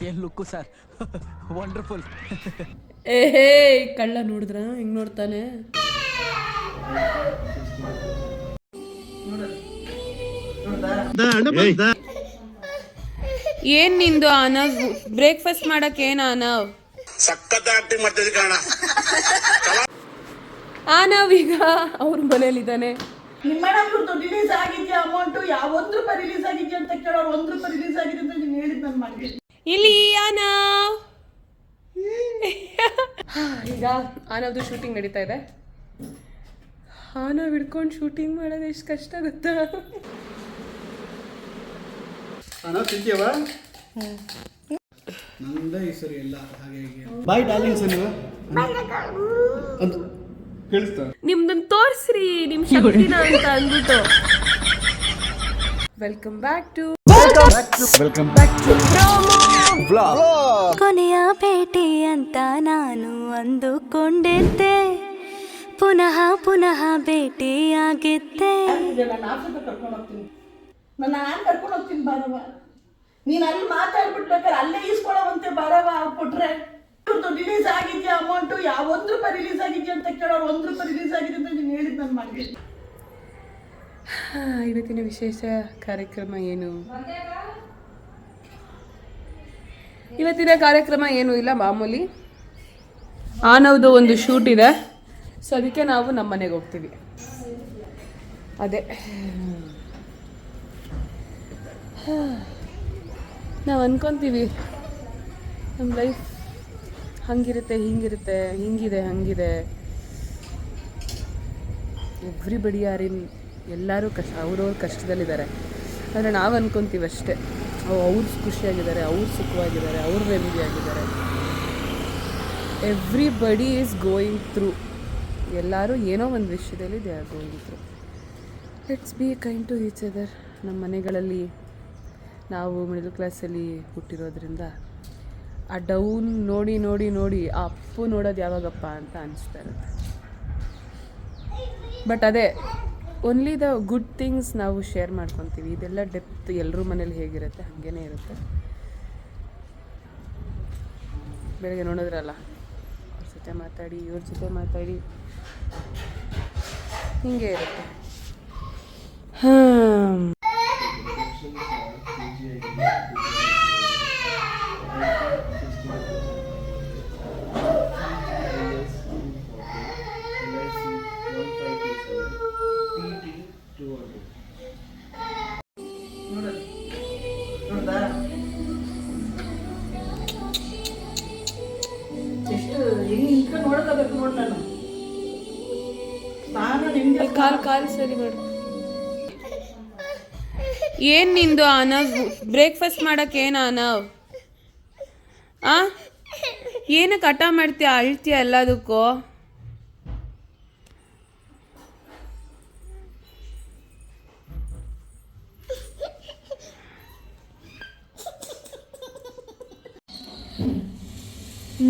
ಏನ್ look sir, wonderful. ಏಹೇ ಕಳ್ಳ ನೋಡಿದ್ರ ಹೆಂಗ್ ನೋಡ್ತಾನೆ. ಏನ್ ನಿಂದು ಅನವ್ ಬ್ರೇಕ್ಫಾಸ್ಟ್ ಮಾಡಕ್ ಏನ ಅನವ್ ಅನವ್ ಈಗ ಅವ್ರ ಮನೇಲಿದ್ದಾನೆ. ನಿಮ್ಮ ರಿಲೀಸ್ ಆಗಿದ್ಯಾ ಅಮೌಂಟ್ ಯಾವ ರೂಪಾಯಿ ರಿಲೀಸ್ ಆಗಿದ್ಯಾ ಅಂತ ಕೇಳೋರು ರೂಪಾಯಿ ರಿಲೀಸ್ ಆಗಿದೆ ಅಂತ ನೀನು ಹೇಳಿದ್ ನಾನು ಮಾಡಿದ್ದೀನಿ. ಇಲ್ಲಿ ಅನವ್ ಈಗ ಅನವ್ದು ಶೂಟಿಂಗ್ ನಡೀತಾ ಇದೆ. ಅನವ್ ಹಿಡ್ಕೊಂಡು ಶೂಟಿಂಗ್ ಮಾಡೋದು ಎಷ್ಟು ಕಷ್ಟ ಗೊತ್ತಾ. ತಿಂತೀಯವ ನಂದ ಈ ಸರಿ ಎಲ್ಲ ಹಾಗೆ ಬಾಯ್ ಡಾರ್ಲಿಂಗ್ಸ್ ನೀವು ಅಂತ ಕೇಳಿಸ್ತಾ ನಿಮ್ದನ್ನ ತೋರ್ಸ್ರಿ ನಿಮ್ ಶಕ್ತಿನ ಅಂತ ಅಂದ್ಬಿಟ್ಟು. ವೆಲ್ಕಮ್ ಬ್ಯಾಕ್ ಟು ಕೊನೆಯ ಭೇಟಿ ಅಂತ ನಾನು ಅಂದುಕೊಂಡಿದ್ದೆ, ಪುನಃ ಪುನಃ ಭೇಟಿಯಾಗಿದ್ದೆ. ನಾನು ಆಫೀಸ್ಗೆ ಕರ್ಕೊಂಡು ಹೋಗ್ತೀನಿ, ನಾನು ಕರ್ಕೊಂಡು ಹೋಗ್ತೀನಿ ಬಾರವ. ನೀನು ಅಲ್ಲಿ ಮಾತಾಡ್ಬಿಟ್ಬೇಕಾದ್ರೆ ಅಲ್ಲೇ ಈಸ್ಕೊಳ್ಳೋವಂತೆ ಬಾರವ ಕೊಟ್ರೆ. ರಿಲೀಸ್ ಆಗಿದ್ಯಾ ಅಮೌಂಟ್ ಯಾವ ರೂಪಾಯಿ ರಿಲೀಸ್ ಆಗಿದ್ಯಾ ಅಂತ ಕೇಳೋರು ರೂಪಾಯಿ ರಿಲೀಸ್ ಆಗಿದೆ ಅಂತ ನೀನು ಹೇಳಿದ್ ನಾನು ಮಾಡಿದ್ದೀನಿ. ಇವತ್ತಿನ ವಿಶೇಷ ಕಾರ್ಯಕ್ರಮ ಏನು? ಇವತ್ತಿನ ಕಾರ್ಯಕ್ರಮ ಏನೂ ಇಲ್ಲ, ಮಾಮೂಲಿ. ಆನವ್ದು ಒಂದು ಶೂಟ್ ಇದೆ, ಸೊ ಅದಕ್ಕೆ ನಾವು ನಮ್ಮ ಮನೆಗೆ ಹೋಗ್ತೀವಿ. ಅದೇ ನಾವು ಅನ್ಕೊತೀವಿ ನಮ್ಮ ಲೈಫ್ ಹಂಗಿರುತ್ತೆ, ಹಿಂಗಿರುತ್ತೆ, ಹಿಂಗಿದೆ, ಹಂಗಿದೆ. ಎವ್ರಿಬಡಿ ಆರ್ ಇನ್, ಎಲ್ಲರೂ ಅವ್ರವ್ರ ಕಷ್ಟದಲ್ಲಿದ್ದಾರೆ. ಆದರೆ ನಾವು ಅನ್ಕೊತೀವಿ ಅಷ್ಟೇ, ಅವ್ರು ಖುಷಿಯಾಗಿದ್ದಾರೆ, ಅವ್ರು ಸುಖವಾಗಿದ್ದಾರೆ, ಅವ್ರು ನೆಮ್ಮದಿಯಾಗಿದ್ದಾರೆ. Everybody is going through. ಎಲ್ಲರೂ ಏನೋ ಒಂದು ವಿಷಯದಲ್ಲಿ they are going through. Let's be kind to each other. ನಮ್ಮ ಮನೆಗಳಲ್ಲಿ ನಾವು ಮಿಡಲ್ ಕ್ಲಾಸಲ್ಲಿ ಹುಟ್ಟಿರೋದ್ರಿಂದ ಆ ಡೌನ್ ನೋಡಿ ನೋಡಿ ನೋಡಿ ಆ ಅಪ್ಪು ನೋಡೋದು ಯಾವಾಗಪ್ಪ ಅಂತ ಅನಿಸ್ತಾ ಇರುತ್ತೆ. ಬಟ್ ಅದೇ ಓನ್ಲಿ ದ ಗುಡ್ ಥಿಂಗ್ಸ್ ನಾವು ಶೇರ್ ಮಾಡ್ಕೊತೀವಿ. ಇದೆಲ್ಲ ಡೆಪ್ತ್ ಎಲ್ಲರೂ ಮನೇಲಿ ಹೇಗಿರುತ್ತೆ ಹಾಗೇ ಇರುತ್ತೆ. ಬೆಳಗ್ಗೆ ನೋಡಿದ್ರಲ್ಲ, ಅವ್ರ ಜೊತೆ ಮಾತಾಡಿ, ಇವ್ರ ಜೊತೆ ಮಾತಾಡಿ, ಹೀಗೆ ಇರುತ್ತೆ. ಎಷ್ಟು ಹೆಂಗೆ ನೋಡ್ಕೋಬೇಕು ನೋಡಿ ನಾನು ನಿಮ್ಗೆ ಕಾಲು ಸರಿ ಮಾಡು. ಏನ್ ನಿಂದು ಅನವ್ ಬ್ರೇಕ್ಫಾಸ್ಟ್ ಮಾಡಕ್ ಏನ ಅನವ್ ಏನಕ್ಕೆ ಹಠ ಮಾಡ್ತೀಯ, ಅಳ್ತೀಯ ಎಲ್ಲದಕ್ಕೂ?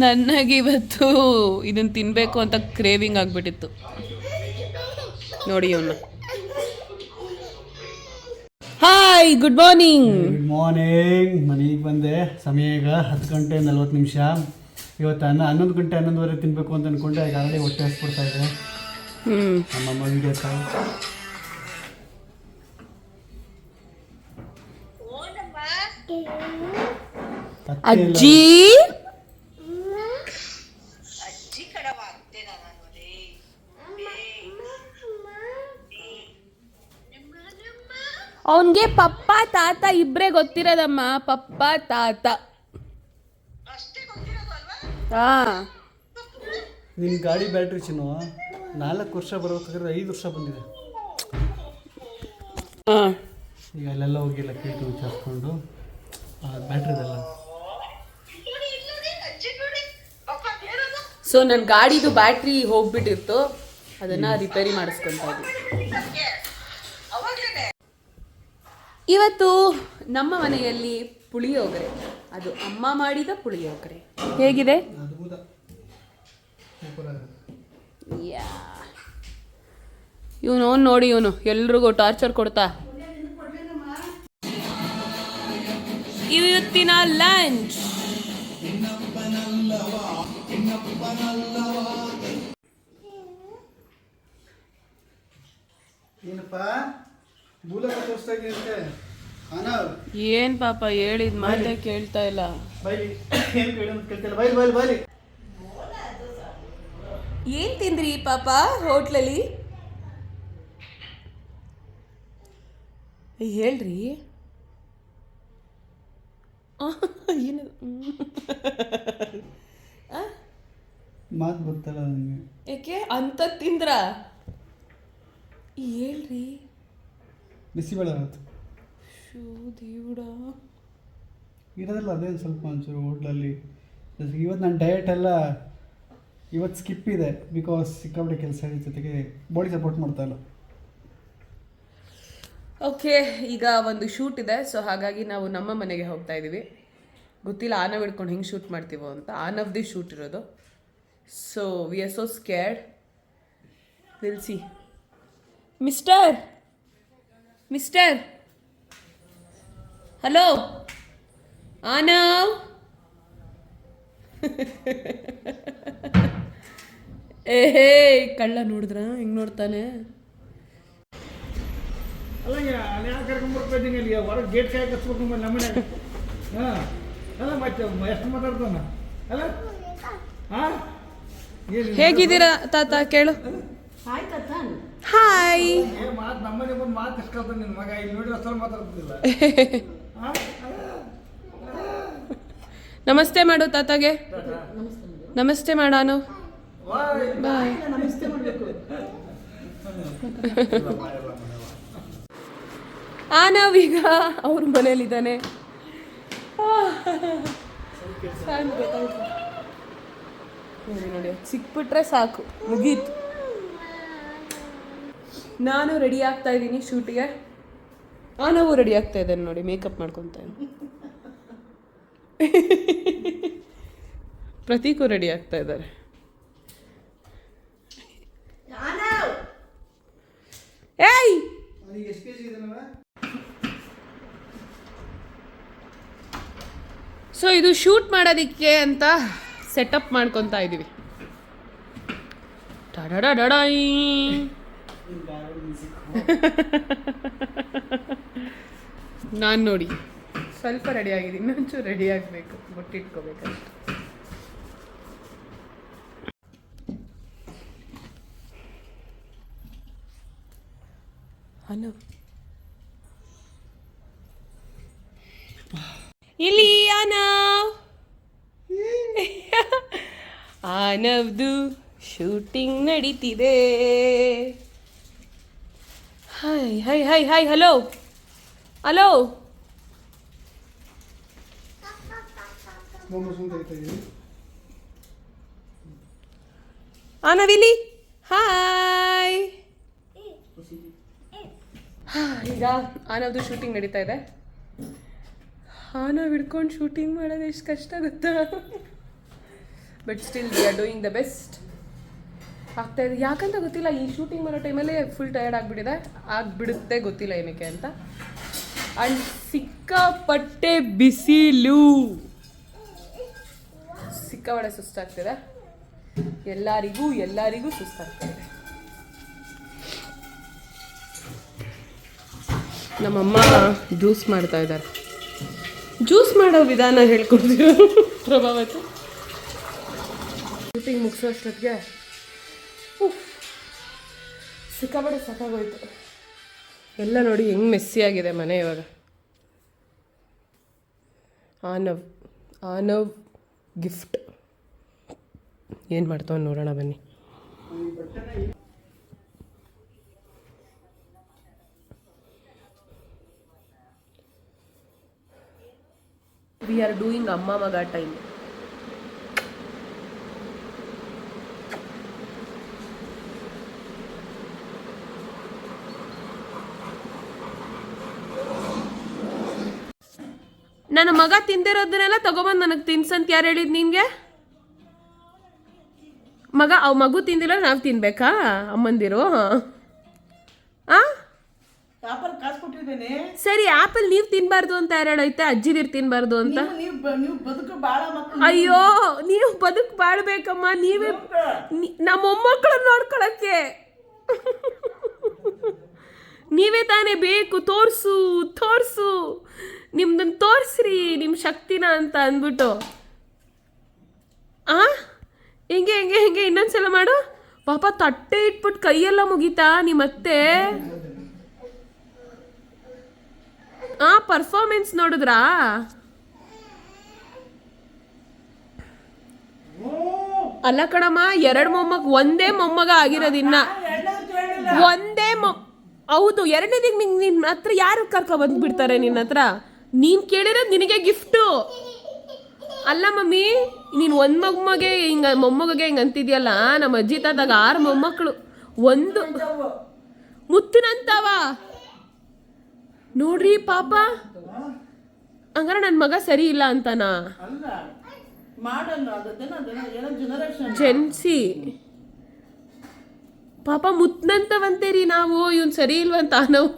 ನನಗಿವತ್ತು ಇದನ್ನ ತಿನ್ಬೇಕು ಅಂತ ಕ್ರೇವಿಂಗ್ ಆಗ್ಬಿಟ್ಟಿತ್ತು ನೋಡಿ ಇವನ್ನ. Hi, good morning. Good morning. ಮನೆಗೆ ಬಂದೆ. ಸಮಯ ಈಗ 10:40. ಇವತ್ತು 11 ಗಂಟೆ 11:30 ತಿನ್ನಬೇಕು ಅಂತ ಅಂದ್ಕೊಂಡೆ. ಈಗ ಆಲ್ರೆಡಿ ಹೊಟ್ಟೆ ಹಸ್ಬಿಡ್ತಾ ಇದೆ. ನಮ್ಮಮ್ಮ ವಿಡಿಯೋ ಕಾಲ್. ಅಜ್ಜಿ ಅವನ್ಗೆ ಪಪ್ಪ ತಾತ ಇಬ್ರೇ ಗೊತ್ತಿರೋದಮ್ಮ. ಪಪ್ಪ ತಾತ. ನಿನ್ನ ಗಾಡಿ ಬ್ಯಾಟ್ರಿ ಚಿನ್ನು 4 ವರ್ಷ ಬರ್ಬೇಕಾದ್ರೆ 5 ವರ್ಷ ಬಂದಿದೆ. ಈಗ ಅಲ್ಲೆಲ್ಲ ಹೋಗಿಲ್ಲ ಕೇಳ್ತು ವಿಚಾರಿಸ್ಕೊಂಡು ಬ್ಯಾಟ್ರಿದೆಲ್ಲ. ಸೊ ನನ್ನ ಗಾಡಿದು ಬ್ಯಾಟ್ರಿ ಹೋಗ್ಬಿಟ್ಟಿತ್ತು, ಅದನ್ನ ರಿಪೇರಿ ಮಾಡಿಸ್ಕೊಂತ ಇದ್ವಿ. ಇವತ್ತು ನಮ್ಮ ಮನೆಯಲ್ಲಿ ಪುಳಿಯೋಗರೆ, ಅದು ಅಮ್ಮ ಮಾಡಿದ ಪುಳಿಯೋಗರೆ. ಹೇಗಿದೆ? ಇವನು ನೋಡಿ, ಇವನು ಎಲ್ರಿಗೂ ಟಾರ್ಚರ್ ಕೊಡ್ತಾ. ಇವತ್ತಿನ ಲಂಚ್. ಏನಪ್ಪ ಮೂಲಕ ತೋರಿಸ್ತಾ ಇದೆಯಂತೆ ಅನವ್ ಏನ್ ಪಾಪ ಹೇಳಿದ ಮಾತೇ ಕೇಳ್ತಾ ಇಲ್ಲ. ಬೈಲಿ ಏನು ಕೇಳೋದು ಕೇಳ್ತಿಲ್ಲ. ಬೈಲಿ ಬೈಲಿ ಬೈಲಿ. ಏನ್ ತಿಂದ್ರಿ ಪಾಪ ಹೋಟ್ಲಲ್ಲಿ? ಹೇಳ್ರಿ. ಏನು ಮಾತು ಗೊತ್ತಲ್ಲ ನನಗೆ. ಯಾಕೆ ಅಂತ ತಿಂದ್ರ? ಹೇಳ್ರಿ. ಬಿಸಿಬೇಳೆ ಆಯ್ತು ಶೂ ದೇವ್ಡ. ಇರೋದಿಲ್ಲ ಅದೇನು ಸ್ವಲ್ಪ ಒಂಚೂರು ಹೋಟ್ಲಲ್ಲಿ. ಇವತ್ತು ನನ್ನ ಡಯಟ್ ಎಲ್ಲ ಇವತ್ತು ಸ್ಕಿಪ್ ಇದೆ ಬಿಕಾಸ್ ಸಿಕ್ಕಾಪಟ್ಟೆ ಕೆಲಸ ಜೊತೆಗೆ ಬಾಡಿ ಸಪೋರ್ಟ್ ಮಾಡ್ತಾ ಇಲ್ಲ. ಓಕೆ, ಈಗ ಒಂದು ಶೂಟ್ ಇದೆ, ಸೊ ಹಾಗಾಗಿ ನಾವು ನಮ್ಮ ಮನೆಗೆ ಹೋಗ್ತಾ ಇದ್ದೀವಿ. ಗೊತ್ತಿಲ್ಲ ಆನವ್ ಹಿಡ್ಕೊಂಡು ಹೆಂಗೆ ಶೂಟ್ ಮಾಡ್ತೀವೋ ಅಂತ. ಆನವ್ದೇ ಶೂಟ್ ಇರೋದು. So we are so scared. Will see. Mister mister hello ಆನವ್. ಏಹೇ ಕಳ್ಳ ನೋಡಿದ್ರ ಹೆಂಗೆ ನೋಡ್ತಾನೆ. ಅಲ್ಲ ಯಾಕೆ ಕರ್ಕೊಂಡ್ಬರ್ತಿದ್ದೀನಿ ಇಲ್ಲಿ ಹೊರಗೆ ಗೇಟ್ ಕಾಯಿ ಕಚ್ಬೇಕು ನಮ್ಮನೆ. ಹಾಂ ಅಲ್ಲ ಮತ್ತೆ ಎಷ್ಟು ಮಾತಾಡ್ತಾನ ಅಲ್ಲ. ಹಾಂ ಹೇಗಿದ್ದೀರಾ ತಾತ ಕೇಳು. ಆಯ್ತಾ? ಹಾಯ್. ಮಾತು ನಮ್ಮನೆ ಬಂದು ಮಾತು ಇಸ್ಕೊಳ್ತಾನೆ ನಿನ್ನ ಮಗ. ಇಲ್ಲಿ ನೋಡಿ ಅಸಲು ಮಾತಾಡ್ತಿಲ್ಲ. ನಮಸ್ತೆ ಮಾಡು ತಾತಗೆ. ನಮಸ್ತೆ ಮಾಡಾನು. ಬಾಯ್. ನಮಸ್ತೆ ಮಾಡಬೇಕು. ಆನವ್ ಈಗ ಅವ್ರ ಮನೇಲಿದ್ದಾನೆ. ನೋಡಿ ನೋಡಿ, ಸಿಕ್ಬಿಟ್ರೆ ಸಾಕು, ಮುಗೀತು. ನಾನು ರೆಡಿ ಆಗ್ತಾ ಇದ್ದೀನಿ ಶೂಟಿಗೆ. ಆನವು ರೆಡಿ ಆಗ್ತಾ ಇದ್ದಾನೆ ನೋಡಿ, ಮೇಕಪ್ ಮಾಡ್ಕೊತಾ ಇದ್ದೀನಿ. ಪ್ರತೀಕು ರೆಡಿ ಆಗ್ತಾ ಇದ್ದಾರೆ. ಏಯ್ ಎಷ್ಟು ಕೆ ಜಿ ಇದೆ? ಸೊ ಇದು ಶೂಟ್ ಮಾಡೋದಕ್ಕೆ ಅಂತ ಸೆಟಪ್ ಮಾಡ್ಕೊತಾ ಇದ್ದೀವಿ. ಟಡಡಡಡೈ. ನಾನು ನೋಡಿ ಸ್ವಲ್ಪ ರೆಡಿ ಆಗಿದ್ದೀನಿ, ಇನ್ನೊಂಚೂರು ರೆಡಿ ಆಗಬೇಕು, ಬೊಟ್ಟಿಟ್ಕೋಬೇಕಷ್ಟೆ. ಹಲೋ ಇಲ್ಲಿ ಆನವ್. ಆನವ್ದು ಶೂಟಿಂಗ್ ನಡೀತಿದೆ. Hi hi hi hi. Hello hello. ಆನವಿಲಿ ಹಾಯ್. ಈಗ ಆನವ್ದು ಶೂಟಿಂಗ್ ನಡೀತಾ ಇದೆ. ಆನವ್ ಹಿಡ್ಕೊಂಡು ಶೂಟಿಂಗ್ ಮಾಡೋದು ಎಷ್ಟು ಕಷ್ಟ ಗೊತ್ತಾ. But still we are doing the best. ಆಗ್ತಾ ಇದೆ. ಯಾಕಂತ ಗೊತ್ತಿಲ್ಲ, ಈ ಶೂಟಿಂಗ್ ಮಾಡೋ ಟೈಮಲ್ಲಿ ಫುಲ್ ಟಯರ್ಡ್ ಆಗಿಬಿಡುತ್ತೆ, ಗೊತ್ತಿಲ್ಲ ಏನಕ್ಕೆ ಅಂತ. ಆ್ಯಂಡ್ ಸಿಕ್ಕಾಪಟ್ಟೆ ಬಿಸಿಲು, ಸಿಕ್ಕಾಪಟ್ಟೆ ಸುಸ್ತಾಗ್ತಿದೆ. ಎಲ್ಲರಿಗೂ ಸುಸ್ತಾಗ್ತಿದೆ. ನಮ್ಮಮ್ಮ ಜ್ಯೂಸ್ ಮಾಡ್ತಾ ಇದ್ದಾರೆ. ಜ್ಯೂಸ್ ಮಾಡೋ ವಿಧಾನ ಹೇಳ್ಕೊಡ್ತೀರ ಪ್ರಭಾವತಿ? ಶೂಟಿಂಗ್ ಮುಗಿಸೋ ಅಷ್ಟೊತ್ತಿಗೆ ಸಿಕ್ಕಾಪಟ್ಟೆ ಸಾಕಾಗೋಯ್ತು. ಎಲ್ಲ ನೋಡಿ ಹೆಂಗೆ ಮೆಸ್ಸಿಯಾಗಿದೆ ಮನೆ ಇವಾಗ. ಆನವ್ ಗಿಫ್ಟ್ ಏನು ಮಾಡ್ತಾವ ನೋಡೋಣ ಬನ್ನಿ. ವಿ ಆರ್ ಡೂಯಿಂಗ್ ಅಮ್ಮ ಮಗ ಟೈಮ್. ನನ್ನ ಮಗ ತಿಂದಿರೋದನ್ನೆಲ್ಲ ತಗೊಬಂದು ನನಗೆ ತಿನ್ಸಂತ ಯಾರು ಹೇಳಿದ್ ನಿನ್ಗೆ? ಮಗು ತಿಂದಿಲ್ಲ ನಾವು ತಿನ್ಬೇಕಾ ಅಮ್ಮಂದಿರು? ಆಪಲ್ ಕಾಸು ಕೊಟ್ಟಿದ್ದೇನೆ. ಸರಿ ಆಪಲ್ ನೀವು ತಿನ್ಬಾರ್ದು ಅಂತ ಯಾರು ಹೇಳೈತೆ? ಅಜ್ಜಿದಿರ್ ತಿನ್ಬಾರ್ದು ಅಂತ. ನೀವು ಬದುಕು ಬಾಳ ಮಕ್ಕಳು. ಅಯ್ಯೋ ನೀವು ಬದುಕು ಬಾಳ್ಬೇಕಮ್ಮ. ನೀವೇ ನಮ್ಮ ಮೊಮ್ಮಕ್ಕಳನ್ನ ನೋಡ್ಕೊಳಕ್ಕೆ ನೀವೇ ತಾನೇ ಬೇಕು. ತೋರ್ಸು ನಿಮ್ದನ್ನ ತೋರಿಸ್ರಿ ನಿಮ್ಮ ಶಕ್ತಿನ ಅಂತ ಅಂದ್ಬಿಟ್ಟು. ಹೆಂಗೆ ಇನ್ನೊಂದ್ಸಲ ಮಾಡು. ಪಾಪ ತಟ್ಟೆ ಇಟ್ಬಿಟ್ಟು ಕೈಯೆಲ್ಲ ಮುಗಿತಾ ನಿಮ್ಮತ್ತೆ? ಪರ್ಫಾರ್ಮೆನ್ಸ್ ನೋಡಿದ್ರಾ? ಅಲ್ಲ ಕಣಮ್ಮ, 2 ಒಂದೇ ಮೊಮ್ಮಗ ಆಗಿರೋದಿನ್ನ. ಹೌದು, ಎರಡನೇದಿಗೆ ನಿನ್ನ ಹತ್ರ ಯಾರು ಕರ್ಕೊ ಬಂದ್ಬಿಡ್ತಾರೆ? ನಿನ್ನ ಹತ್ರ ನೀನು ಕೇಳಿರೋದು ನಿನಗೆ ಗಿಫ್ಟು ಅಲ್ಲ ಮಮ್ಮಿ. ನೀನು ಮೊಮ್ಮಗೆ ಮೊಮ್ಮಗಗೆ ಹಿಂಗೆ ಅಂತಿದ್ಯಲ್ಲ. ನಮ್ಮ ಅಜ್ಜಿ ತಾದಾಗ 6 ಮೊಮ್ಮಕ್ಕಳು, 1 ಮುತ್ತಿನಂತವ ನೋಡ್ರಿ ಪಾಪ. ಹಂಗಾರೆ ನನ್ನ ಮಗ ಸರಿ ಇಲ್ಲ ಅಂತನಾ? ಜೆನ್ಸಿ ಪಾಪ ಮುತ್ನಂತವಂತೇರಿ ನಾವು. ಇವನ್ ಸರಿ ಇಲ್ವಂತ ನಾವು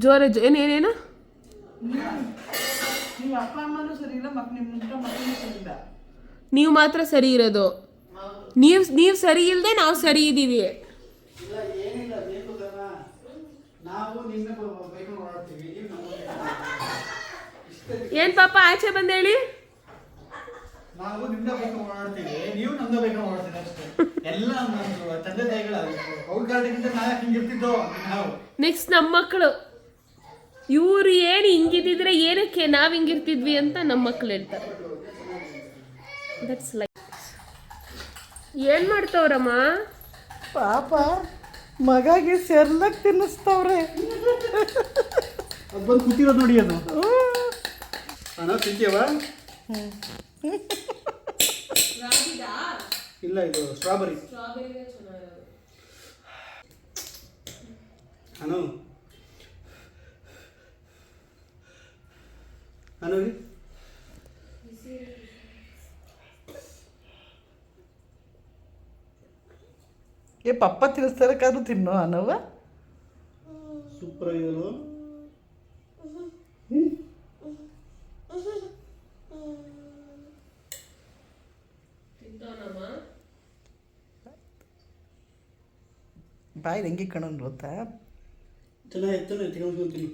ಜೋರ ಏನೇನೇನು ನೀವು ಮಾತ್ರ ಸರಿ ಇರೋದು. ನೀವು ಸರಿ ಇಲ್ಲದೆ ನಾವು ಸರಿ ಇದ್ದೀವಿ. ಏನ್ ಪಾಪ ಆಚೆ ಬಂದೇಳಿ? ನಾವು ನಿಮ್ದ ಬೇಕು ಮಾಡ್ತೀವಿ, ನೀವು ನಮ್ದ ಬೇಕು ಮಾಡ್ತೀವಿ ಅಷ್ಟೇ. ಎಲ್ಲ ತಂದೆ ತಾಯಿಗಳ ಅವ್ರ ಕಾರಣದಿಂದ ನಾಯಕ ಹಿಂಗಿರ್ತಿದ್ದೋ ನಾವು. ನೆಕ್ಸ್ಟ್ ನಮ್ಮ ಮಕ್ಕಳು ಇವ್ರು ಏನು ಹಿಂಗಿದ್ದಿದ್ರೆ ಏನಕ್ಕೆ ನಾವ್ ಹಿಂಗಿರ್ತಿದ್ವಿ ಅಂತ ನಮ್ಮ ಮಕ್ಳು ಹೇಳ್ತಾರೆ. That's like. ಏನ್ ಮಾಡ್ತವ್ರಮ್ಮ ಪಾಪ ಮಗಾಗಿ ಸೆರ್ಲಕ್ ತಿನ್ನಿಸ್ತವ್ರೆ. ಅದು ಬಂದು ಕೂತಿರೋದು ನೋಡಿ. ಅದು ಅಣ್ಣ ತಿಂತೀವ? ಇಲ್ಲ, ಇದು ಸ್ಟ್ರಾಬೆರಿ. ಅನು ಪಪ್ಪ ತಿನ್ನಿಸ್ತಾರಕ್ಕಾದ್ರೂ ತಿನ್ನೋ ಅನ್ನವ. ಸೂಪರ್ ಆಗಿದೆಯಲ್ಲ. ಬಾಯಿ ಹೆಂಗೆ ಕಣನ್ ಗೊತ್ತಾ? ಚೆನ್ನಾಗಿತ್ತು, ತಿನ್ಕೊಂತೀನಿ.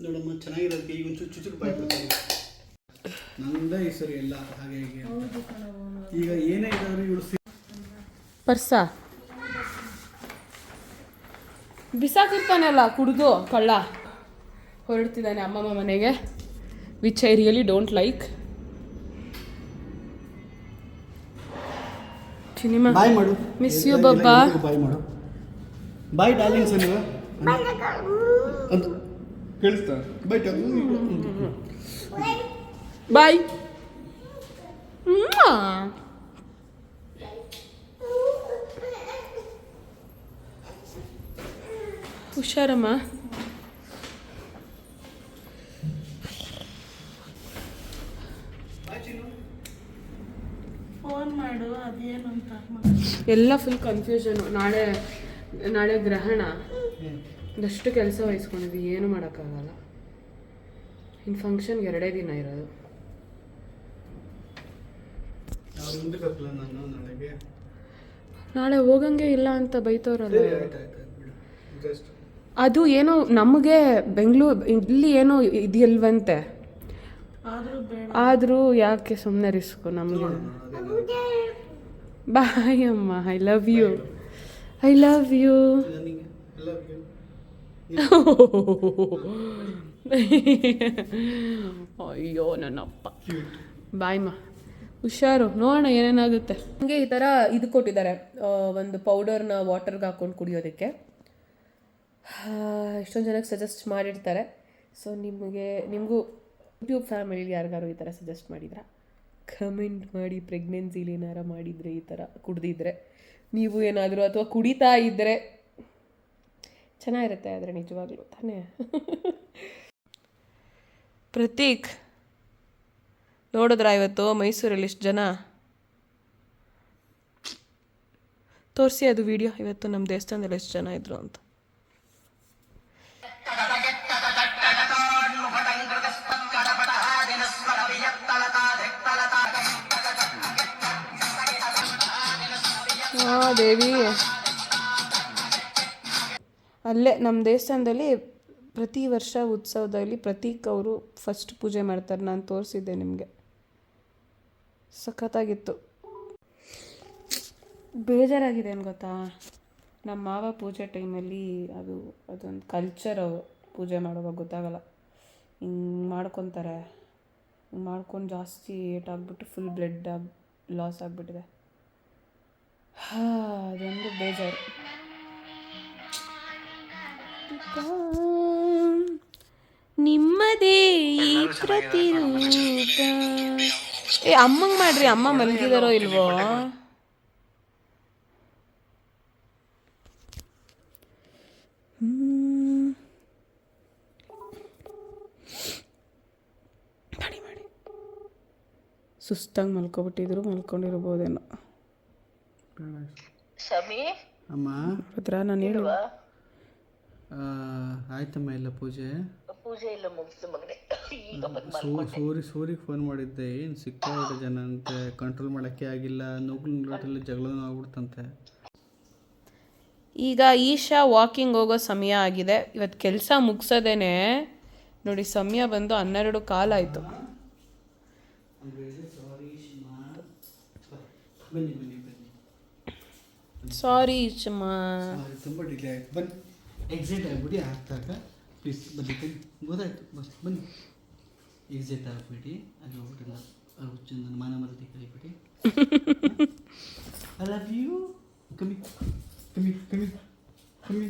ನೋಡಮ್ಮ, ಚೆನ್ನಾಗಿರೋದಕ್ಕೆ ಈಗ ಒಂಚೂರು ಚುಚುರು ಬಾಯಿ ಬಿಡ್ತಾರೆ. ನಂದ ಈ ಸರಿ ಎಲ್ಲ ಹಾಗೆ ಹೀಗೆ. ಈಗ ಏನೇ ಇದಾದ್ರೂ ಇವಳು ಪರ್ಸ ಬಿಸಾಕಿರ್ತಾನೆಲ್ಲ ಕುಡಿದು ಕಳ್ಳ. ಹೊರಡ್ತಿದ್ದಾನೆ ಅಮ್ಮಮ್ಮ ಮನೆಗೆ, which I really don't like. Cinema bye ಮಾಡು. Miss you ಬಬ್ಬಾ. ಬಾಯ್ ಮಾಡು. ಬಾಯ್ ಡಾರ್ಲಿಂಗ್ಸ್ ನೀವು ಅಂತ ಕೇಳಿಸ್ತಾ? ಬಾಯ್ ಬಾಯ್. ಹುಷಾರಮ್ಮ. ಫೋನ್ ಮಾಡು, ಅದೇನು ಅಂತ. ಎಲ್ಲ ಫುಲ್ ಕನ್ಫ್ಯೂಷನು. ನಾಳೆ ಗ್ರಹಣ. ಅದಷ್ಟು ಕೆಲಸ ವಹಿಸ್ಕೊಂಡಿದ್ವಿ, ಏನು ಮಾಡೋಕ್ಕಾಗಲ್ಲ. ಇನ್ನು ಫಂಕ್ಷನ್ಗೆ 2 ದಿನ ಇರೋದು. ನಾಳೆ ಹೋಗಂಗೆ ಇಲ್ಲ ಅಂತ ಬೈತವ್ರಲ್ಲ. ಅದು ಏನೋ ನಮಗೆ ಇಲ್ಲಿ ಏನೋ ಇದೆಯಲ್ವಂತೆ. ಆದರೂ ಯಾಕೆ ಸುಮ್ಮನೆ ರಿಸ್ಕು ನಮಗೆ. ಬಾಯ್ ಅಮ್ಮ. I love you. ಅಯ್ಯೋ ನನ್ನಪ್ಪ. ಬಾಯ್ಮ, ಹುಷಾರು. ನೋಡೋಣ ಏನೇನಾಗುತ್ತೆ. ನನಗೆ ಈ ಥರ ಇದು ಕೊಟ್ಟಿದ್ದಾರೆ, ಒಂದು ಪೌಡರ್ನ ವಾಟರ್ಗೆ ಹಾಕ್ಕೊಂಡು ಕುಡಿಯೋದಕ್ಕೆ. ಎಷ್ಟೊಂದು ಜನಕ್ಕೆ ಸಜೆಸ್ಟ್ ಮಾಡಿರ್ತಾರೆ. ಸೊ ನಿಮಗೂ ಯೂಟ್ಯೂಬ್ ಫ್ಯಾಮಿಲಿಗೆ ಯಾರಿಗಾರು ಈ ಥರ ಸಜೆಸ್ಟ್ ಮಾಡಿದ್ರೆ ಕಮೆಂಟ್ ಮಾಡಿ. ಪ್ರೆಗ್ನೆನ್ಸಿಲಿ ಏನಾರು ಮಾಡಿದರೆ, ಈ ಥರ ಕುಡ್ದಿದ್ರೆ ನೀವು ಏನಾದರೂ, ಅಥವಾ ಕುಡಿತಾ ಇದ್ದರೆ ಚೆನ್ನಾಗಿರುತ್ತೆ. ಆದರೆ ನಿಜವಾಗ್ಲೂ ತಾನೇ. ಪ್ರತೀಕ್ ನೋಡಿದ್ರ ಇವತ್ತು ಮೈಸೂರಲ್ಲಿ ಇಷ್ಟು ಜನ ತೋರಿಸಿ ಅದು ವಿಡಿಯೋ ಇವತ್ತು ನಮ್ಮ ದೇವಸ್ಥಾನದಲ್ಲಿ ಎಷ್ಟು ಜನ ಇದ್ರು ಅಂತ. ದೇವಿ ಅಲ್ಲೇ ನಮ್ಮ ದೇವಸ್ಥಾನದಲ್ಲಿ ಪ್ರತಿ ವರ್ಷ ಉತ್ಸವದಲ್ಲಿ ಪ್ರತೀಕ್ ಅವರು ಫಸ್ಟ್ ಪೂಜೆ ಮಾಡ್ತಾರೆ. ನಾನು ತೋರಿಸಿದ್ದೆ ನಿಮಗೆ, ಸಖತ್ತಾಗಿತ್ತು. ಬೇಜಾರಾಗಿದೆ ಏನು ಗೊತ್ತಾ, ನಮ್ಮ ಮಾವ ಪೂಜೆ ಟೈಮಲ್ಲಿ ಅದೊಂದು ಕಲ್ಚರ್. ಪೂಜೆ ಮಾಡುವಾಗ ಗೊತ್ತಾಗಲ್ಲ, ಹಿಂಗೆ ಮಾಡ್ಕೊತಾರೆ. ಹಿಂಗೆ ಮಾಡ್ಕೊಂಡು ಜಾಸ್ತಿ ಏಟಾಗ್ಬಿಟ್ಟು ಫುಲ್ ಬ್ಲಡ್ ಲಾಸ್ ಆಗಿಬಿಟ್ಟಿದೆ. ಅದೊಂದು ಬೇಜಾರು. ನಿಮ್ಮದೇ ಈ ಪ್ರತಿರೂಪ. ಅಮ್ಮಂಗೆ ಮಾಡ್ರಿ, ಅಮ್ಮ ಮಲಗಿದಾರೋ ಇಲ್ವೋ? ಮಾಡಿ ಮಾಡಿ ಸುಸ್ತಾಗಿ ಮಲ್ಕೊಂಡಿರ್ಬೋದೇನೋ. ಅಮ್ಮ ಹತ್ರ ನಾನು ಹೇಳುವ ಆಯ್ತಮ್ಮ, ಇಲ್ಲ ಪೂಜೆ ಇಲ್ಲ ಮುಗಿಸು ಮಗನೇ. ಸೂರಿಗೆ ಫೋನ್ ಮಾಡಿದ್ದೆ, ಏನು ಸಿಕ್ಕಾಬಿಟ್ಟೆ ಜನ ಅಂತೆ, ಕಂಟ್ರೋಲ್ ಮಾಡೋಕ್ಕೆ ಆಗಿಲ್ಲ, ನೋಟಲ್ಲಿ ಜಗಳನೂ ಆಗ್ಬಿಡ್ತಂತೆ. ಈಗ ಈಶಾ ವಾಕಿಂಗ್ ಹೋಗೋ ಸಮಯ ಆಗಿದೆ. ಇವತ್ತು ಕೆಲಸ ಮುಗಿಸೋದೇನೆ ನೋಡಿ, ಸಮಯ ಬಂದು 12:15 ಆಯಿತು. ಸಾರಿ ಈಶಮ್ಮ, ತುಂಬ ಡಿಲೇ ಆಯ್ತು. ಬನ್ನಿ, ಎಕ್ಸಿಟ್ ಆಗಿಬಿಡಿ, ಆಗ್ತಾಗ ಪ್ಲೀಸ್ ಬನ್ನಿ. ಗೊತ್ತಾಯ್ತು, ಬನ್ನಿ. ಎಕ್ಸಿಟ್ ಆಗಿಬಿಡಿ, ಅಲ್ಲಿ ಹೋಗ್ಬಿಟ್ಟಿಲ್ಲ, ನನ್ನ ಮಾನ ಮರದಿ ಕಲಿಬಿಡಿ. I love you. ಕಮ್ಮಿ ಕಮ್ಮಿ ಕಮ್ಮಿ ಕಮ್ಮಿ.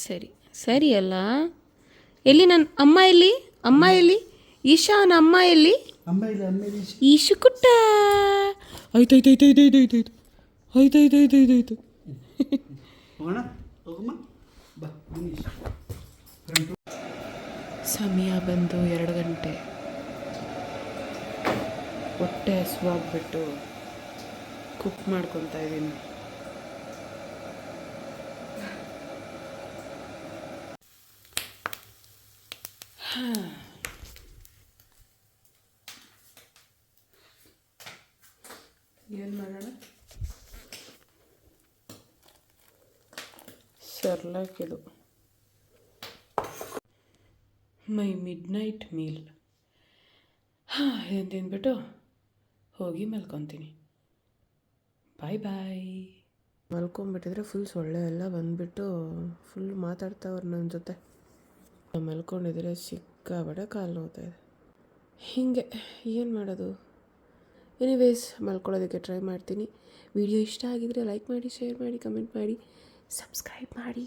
ಸರಿ ಸರಿ ಅಲ್ಲ. ಎಲ್ಲಿ ನನ್ನ ಅಮ್ಮ ಎಲ್ಲಿ? ಅಮ್ಮ ಎಲ್ಲಿ? ಈಶಾನ ಅಮ್ಮ ಎಲ್ಲಿ? ಈಶು ಕುಟ್ಟ. ಆಯ್ತಾಯ್ತಾಯ್ತಾಯ್ತಾಯ್ತಾಯ್ತು. ಸಮಯ ಬಂದು 2 ಗಂಟೆ. ಹೊಟ್ಟೆ ಹಸುವಾಗ್ಬಿಟ್ಟು ಕುಕ್ ಮಾಡ್ಕೊತಾ ಇದ್ದೀನಿ. ಏನು ಮಾಡೋಣ? ಸರ್ಲಾಕಿದು ಮೈ ಮಿಡ್ನೈಟ್ ಮೀಲ್. ಇದನ್ನು ತಿಂದ್ಬಿಟ್ಟು ಹೋಗಿ ಮಲ್ಕೊತೀನಿ. ಬಾಯ್ ಬಾಯ್. ಮಲ್ಕೊಂಬಿಟ್ಟಿದ್ರೆ ಫುಲ್ ಸೊಳ್ಳೆ ಎಲ್ಲ ಬಂದುಬಿಟ್ಟು ಫುಲ್ ಮಾತಾಡ್ತಾವ್ರು ನನ್ನ ಜೊತೆ. ಮಲ್ಕೊಂಡಿದ್ರೆ ಸಿಕ್ಕಾಬಡೆ ಕಾಲು ನೋವ್ತಾಯಿದೆ. ಹೀಗೆ ಏನು ಮಾಡೋದು? ಎನಿವೇಸ್, ಮಲ್ಕೊಳ್ಳೋದಕ್ಕೆ ಟ್ರೈ ಮಾಡ್ತೀನಿ. ವಿಡಿಯೋ ಇಷ್ಟ ಆಗಿದರೆ ಲೈಕ್ ಮಾಡಿ, ಶೇರ್ ಮಾಡಿ, ಕಮೆಂಟ್ ಮಾಡಿ, ಸಬ್ಸ್ಕ್ರೈಬ್ ಮಾಡಿ.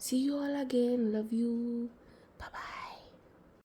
See you all again. Love you. Bye.